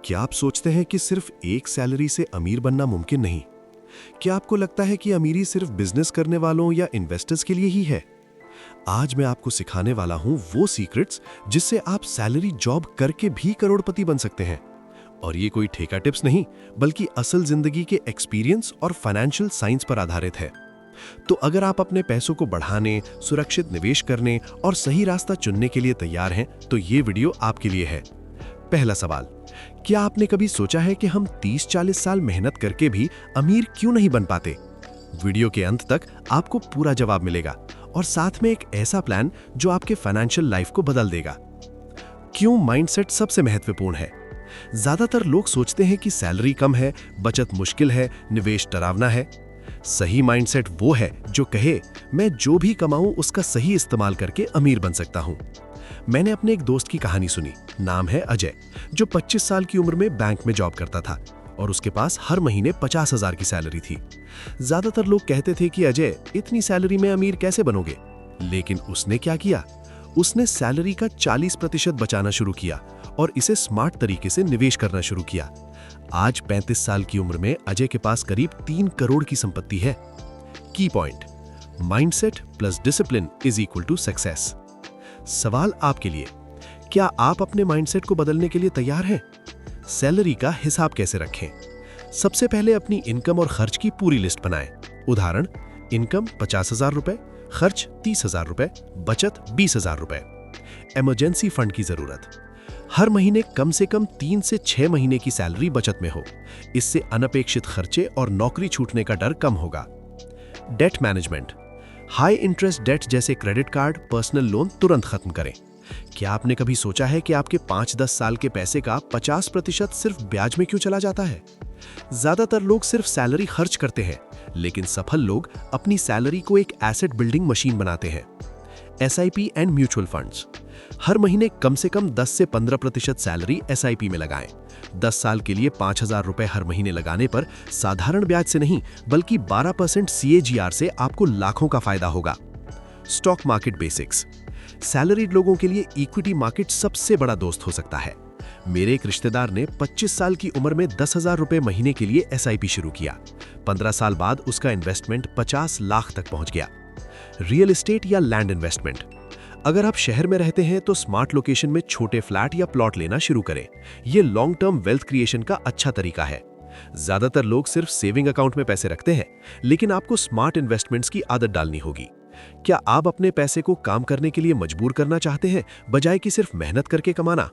क्या आप सोचते हैं कि सिर्फ एक सैलरी से अमीर बनना मुमकिन नहीं? क्या आपको लगता है कि अमीरी सिर्फ बिजनेस करने वालों या इन्वेस्टर्स के लिए ही है? आज मैं आपको सिखाने वाला हूं वो सीक्रेट्स जिससे आप सैलरी जॉब करके भी करोड़पति बन सकते हैं। और ये कोई ठेका टिप्स नहीं, बल्कि असल जिंदगी के एक्सपीरियंस और फाइनेंशियल साइंस पर आधारित है। तो अगर आप अपने पैसों को बढ़ाने, सुरक्षित निवेश करने और सही रास्ता चुनने के लिए तैयार हैं, तो ये वीडियो आपके लिए है। पहला सवाल, क्या आपने कभी सोचा है कि हम 30-40 साल मेहनत करके भी अमीर क्यों नहीं बन पाते? वीडियो के अंत तक आपको पूरा जवाब मिलेगा और साथ में एक ऐसा प्लान जो आपके फाइनेंशियल लाइफ को बदल देगा। क्यों माइंडसेट सबसे महत्वपूर्ण है? ज्यादातर लोग सोचते हैं कि सैलरी कम है, बचत मुश्किल है, निवेश डरावना है। सही माइंडसेट वो है जो कहे, मैं जो भी कमाऊं उसका सही इस्तेमाल करके अमीर बन सकता हूं। मैंने अपने एक दोस्त की कहानी सुनी। नाम है अजय, जो 25 साल की उम्र में बैंक में जॉब करता था और उसके पास हर महीने 50,000 की सैलरी थी। ज्यादातर लोग कहते थे कि अजय, इतनी सैलरी में अमीर कैसे बनोगे? लेकिन उसने क्या किया? उसने सैलरी का 40% बचाना शुरू किया और इसे स्मार्ट तरीके से निवेश करना शुरू किया। आज 35 साल की उम्र में अजय के पास करीब 3 करोड़ की संपत्ति है। Key point, mindset plus discipline is equal to success. सवाल आपके लिए, क्या आप अपने माइंडसेट को बदलने के लिए तैयार हैं? सैलरी का हिसाब कैसे रखें? सबसे पहले अपनी इनकम और खर्च की पूरी लिस्ट बनाएं। उदाहरण, इनकम 50,000 रुपए, खर्च 30,000 रुपए, बचत 20,000 रुपए। इमरजेंसी फंड की जरूरत, हर महीने कम से कम 3 से 6 महीने की सैलरी बचत में हो। इससे अनपेक्षित खर्चे और नौकरी छूटने का डर कम होगा। Debt management, high interest debt जैसे क्रेडिट कार्ड, पर्सनल लोन तुरंत खत्म करें। क्या आपने कभी सोचा है कि आपके 5-10 साल के पैसे का 50% सिर्फ ब्याज में क्यों चला जाता है? ज्यादातर लोग सिर्फ सैलरी खर्च करते हैं, लेकिन सफल लोग अपनी सैलरी को एक एसेट बिल्डिंग मशीन बनाते हैं। SIP एंड म्यूचुअल फंड्स, हर महीने कम से कम 10 से 15% सैलरी SIP में लगाएं। 10 साल के लिए 5,000 रुपए हर महीने लगाने पर साधारण ब्याज से नहीं, बल्कि 12% CAGR से आपको लाखों का फायदा होगा। स्टॉक मार्केट बेसिक्स, सैलरीड लोगों के लिए इक्विटी मार्केट सबसे बड़ा दोस्त हो सकता है। मेरे एक रिश्तेदार ने 25 साल की उम्र में 10,000 रुपए महीने के लिए SIP शुरू किया। 15 साल बाद उसका इन्वेस्टमेंट 50 लाख तक पहुंच गया। रियल एस्टेट या लैंड इन्वेस्टमेंट, अगर आप शहर में रहते हैं तो स्मार्ट लोकेशन में छोटे फ्लैट या प्लॉट लेना शुरू करें। यह लॉन्ग टर्म वेल्थ क्रिएशन का अच्छा तरीका है। ज्यादातर लोग सिर्फ सेविंग अकाउंट में पैसे रखते हैं, लेकिन आपको स्मार्ट इन्वेस्टमेंट्स की आदत डालनी होगी। क्या आप अपने पैसे को काम करने के लिए मजबूर करना चाहते हैं, बजाय कि सिर्फ मेहनत करके कमाना?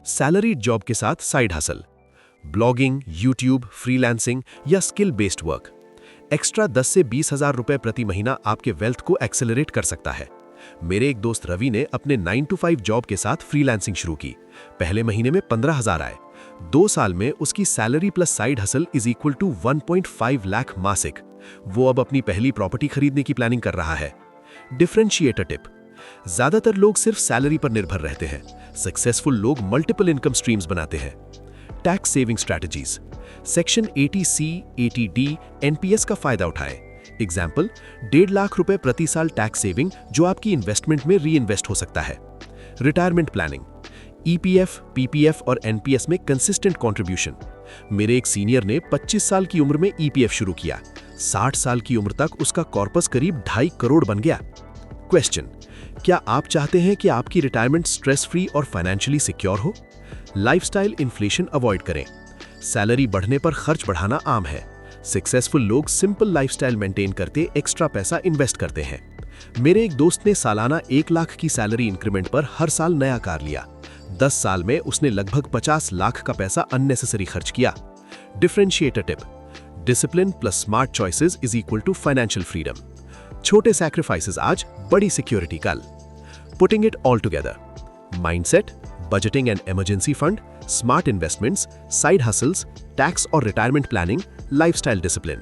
सैलरी जॉब के साथ side hustle, blogging, YouTube, freelancing या स्किल बेस्ड वर्क। एक्स्ट्रा 10 से 20,000 रुपए प्रति महीना आपके वेल्थ को एक्सेलरेट कर सकता है। मेरे एक दोस्त रवि ने अपने 9 to 5 जॉब के साथ फ्रीलांसिंग शुरू की। पहले महीने में 15,000 आए। 2 साल में उसकी salary plus side hustle is equal to 1.5 lakh मासिक। वो अब अपनी पहली प्रॉपर्टी खरीदने की प्लानिंग कर रहा है। डिफरेंशिएटर टिप, ज्यादातर लोग सिर्फ सैलरी पर निर्भर रहते हैं। सक्सेसफुल लोग मल्टीपल इनकम स्ट्रीम्स बनाते हैं। Tax saving strategies, section 80C, 80D, NPS का फायदा उठाएं। एग्जाम्पल, 1.5 लाख रुपए प्रति साल टैक्स सेविंग जो आपकी इन्वेस्टमेंट में री इन्वेस्ट हो सकता है। रिटायरमेंट प्लानिंग, EPF, PPF और NPS में कंसिस्टेंट कंट्रीब्यूशन। मेरे एक सीनियर ने 25 साल की उम्र में EPF शुरू किया। 60 साल की उम्र तक उसका कॉर्पस करीब 2.5 करोड़ बन गया। क्वेश्चन, क्या आप चाहते हैं कि आपकी रिटायरमेंट स्ट्रेस फ्री और फाइनेंशियली सिक्योर हो? लाइफस्टाइल इन्फ्लेशन अवॉइड करें। सैलरी बढ़ने पर खर्च बढ़ाना आम है। सक्सेसफुल लोग सिंपल लाइफस्टाइल मेंटेन करते एक्स्ट्रा पैसा इन्वेस्ट करते हैं। मेरे एक दोस्त ने सालाना 1 लाख की सैलरी इंक्रीमेंट पर हर साल नया कार लिया। 10 साल में उसने लगभग 50 लाख का पैसा अननेसेसरी खर्च किया। Differentiator tip, discipline plus smart choices is equal to financial freedom. छोटे सैक्रिफाइसेस आज, बड़ी सिक्योरिटी कल। Putting it all together, mindset, budgeting and emergency fund, smart investments, side hustles, tax और रिटायरमेंट प्लानिंग, लाइफस्टाइल डिसिप्लिन।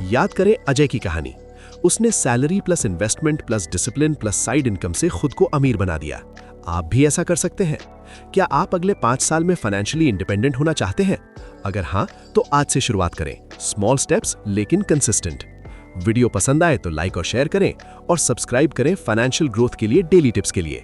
याद करें अजय की कहानी। उसने salary plus investment plus discipline plus side income से खुद को अमीर बना दिया। आप भी ऐसा कर सकते हैं। क्या आप अगले 5 साल में फाइनेंशियली इंडिपेंडेंट होना चाहते हैं? अगर हाँ, तो आज से शुरुआत करें। स्मॉल स्टेप्स लेकिन कंसिस्टेंट। वीडियो पसंद आए तो लाइक और शेयर करें और सब्सक्राइब करें फाइनेंशियल ग्रोथ के लिए डेली टिप्स के लिए।